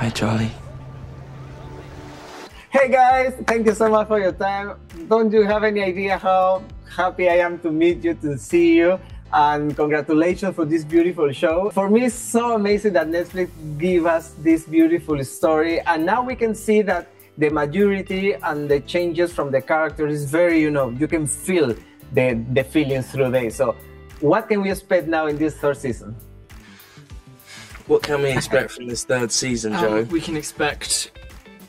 Hi, Charlie. Hey guys, thank you so much for your time. Don't you have any idea how happy I am to meet you, to see you, and congratulations for this beautiful show. For me, it's so amazing that Netflix give us this beautiful story, and now we can see that the maturity and the changes from the characters is very, you can feel the feelings through this. So what can we expect now in this third season? What can we expect from this third season, Joe? We can expect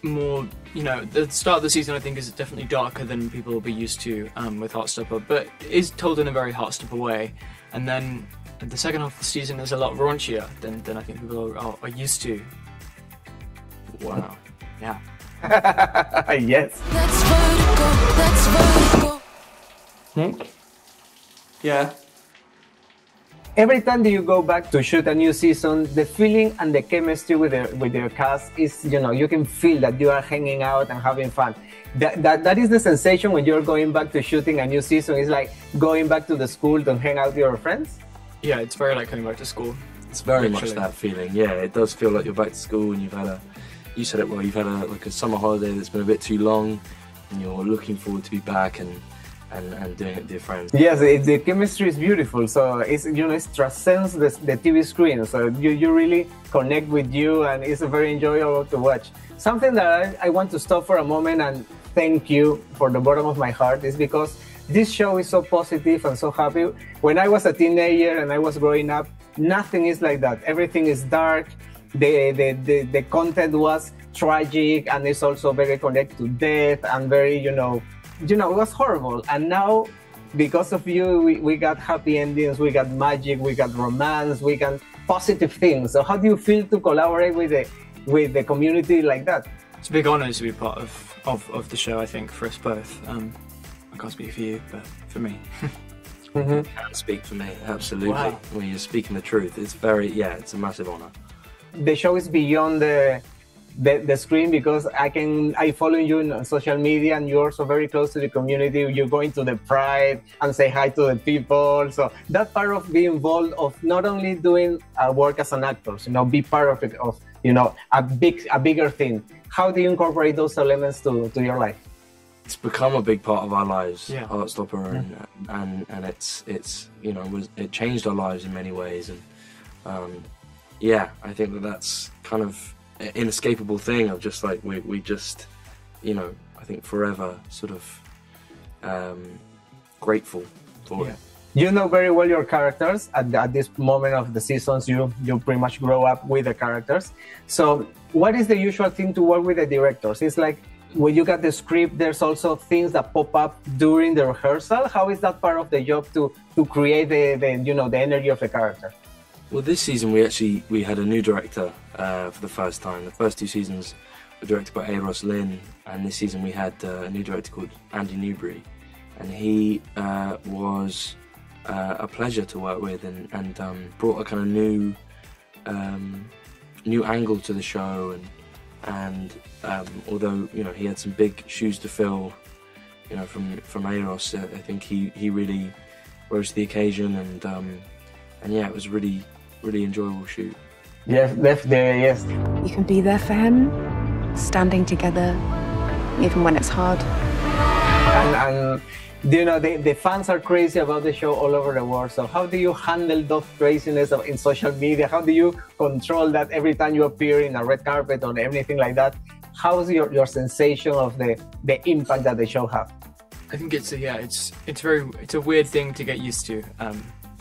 more, the start of the season I think is definitely darker than people will be used to with Heartstopper, but it is told in a very Heartstopper way. And then the second half of the season is a lot raunchier than I think people are used to. Wow. Yeah. Yes. That's vertical. Nick? Yeah. Every time that you go back to shoot a new season, the feeling and the chemistry with your cast is, you can feel that you are hanging out and having fun. That is the sensation when you're going back to shooting a new season. It's like going back to the school to hang out with your friends. Yeah, it's very like coming back to school. It's very Literally. much that feeling. Yeah, it does feel like you're back to school and you've had you said it well, you've had a summer holiday that's been a bit too long and you're looking forward to be back and doing it with your friends. Yes, the chemistry is beautiful. So it's it transcends the TV screen. So you really connect with you, and it's very enjoyable to watch. Something that I want to stop for a moment and thank you for the bottom of my heart is because this show is so positive and so happy. When I was a teenager and I was growing up, nothing is like that. Everything is dark. The content was tragic, and it's also very connected to death and very it was horrible. And now, because of you, we got happy endings, we got magic, we got romance, we got positive things. So how do you feel to collaborate with the community like that? It's a big honour to be part of the show, I think, for us both. I can't speak for you, but for me. Mm-hmm. Can't speak for me, absolutely. Wow. When you're speaking the truth, it's it's a massive honour. The show is beyond the screen, because I follow you on social media, and you're also very close to the community. You're going to the Pride and say hi to the people. So that part of being involved, of not only doing work as an actor, be part of it, of a bigger thing. How do you incorporate those elements to your life? It's become a big part of our lives, yeah. Heartstopper, and it changed our lives in many ways, and I think that's kind of an inescapable thing of just like we just I think forever sort of grateful for it. You know very well your characters at this moment of the seasons. You pretty much grow up with the characters. So what is the usual thing to work with the directors? It's like when you got the script, there's also things that pop up during the rehearsal. How is that part of the job to create the energy of the character? Well, this season we had a new director for the first time. The first two seasons were directed by Eros Lin, and this season we had a new director called Andy Newbury, and he was a pleasure to work with, and brought a kind of new angle to the show, and although he had some big shoes to fill, from Eros, I think he really rose to the occasion, and yeah, it was really enjoyable shoot. Yes, definitely, yes. You can be there for him, standing together, even when it's hard. And the fans are crazy about the show all over the world. So how do you handle those craziness in social media? How do you control that every time you appear in a red carpet or anything like that? How's your sensation of the impact that the show has? I think it's a weird thing to get used to,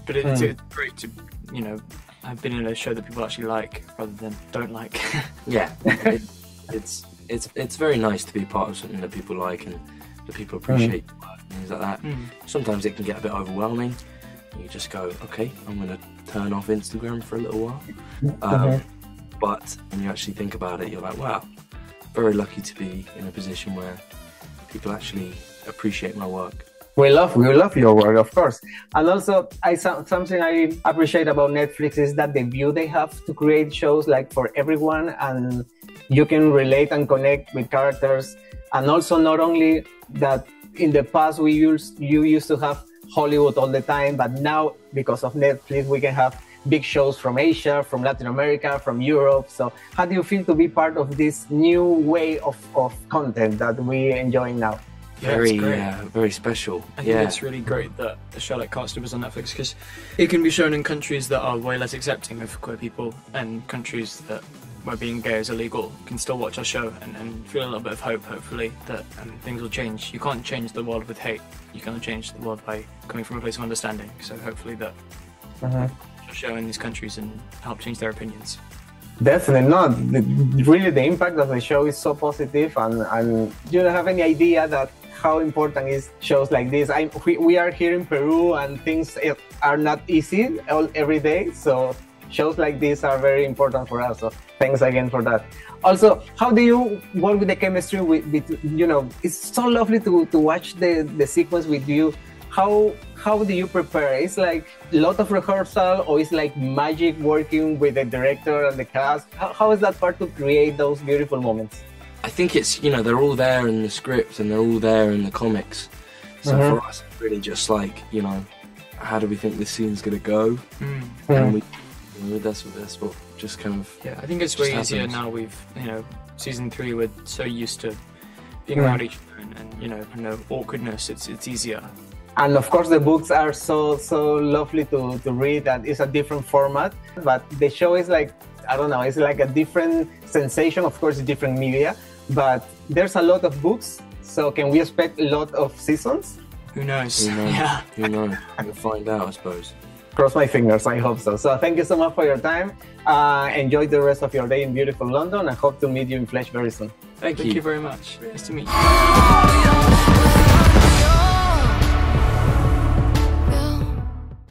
but it's great to I've been in a show that people actually like rather than don't like. Yeah, it's very nice to be part of something that people like and that people appreciate, and things like that. Sometimes it can get a bit overwhelming. You just go, okay, I'm going to turn off Instagram for a little while. But when you actually think about it, you're like, wow, very lucky to be in a position where people actually appreciate my work. We love your work, of course. And also, something I appreciate about Netflix is that the view they have to create shows like for everyone, and you can relate and connect with characters. And also, not only that, in the past you used to have Hollywood all the time, but now because of Netflix, we can have big shows from Asia, from Latin America, from Europe. So how do you feel to be part of this new way of content that we enjoy now? Very special. I think it's really great that Charlotte Cast was on Netflix, because it can be shown in countries that are way less accepting of queer people, and countries where being gay is illegal can still watch our show and feel a little bit of hope, hopefully, that things will change. You can't change the world with hate. You can only change the world by coming from a place of understanding. So hopefully that show in these countries and help change their opinions. Definitely not. Really, the impact of the show is so positive, and you don't have any idea that how important is shows like this. We are here in Peru, and things are not easy every day. So shows like this are very important for us. So thanks again for that. Also, how do you work with the chemistry? It's so lovely to watch the sequence with you. How do you prepare? It's like a lot of rehearsal, or it's like magic working with the director and the cast? How is that part to create those beautiful moments? I think it's, they're all there in the script and they're all there in the comics. So for us, it's really just like, how do we think this scene's going to go? And that's what just kind of... Yeah, I think it's way easier now. We've, season 3, we're so used to being around each other and no awkwardness. It's easier. And of course, the books are so lovely to read, and it's a different format. But the show is like, I don't know, it's like a different sensation. Of course, different media, but there's a lot of books. So can we expect a lot of seasons? Who knows? Yeah. Who knows? We'll find out, I suppose. Cross my fingers, I hope so. So thank you so much for your time. Enjoy the rest of your day in beautiful London. I hope to meet you in flesh very soon. Thank you very much. Nice to meet you.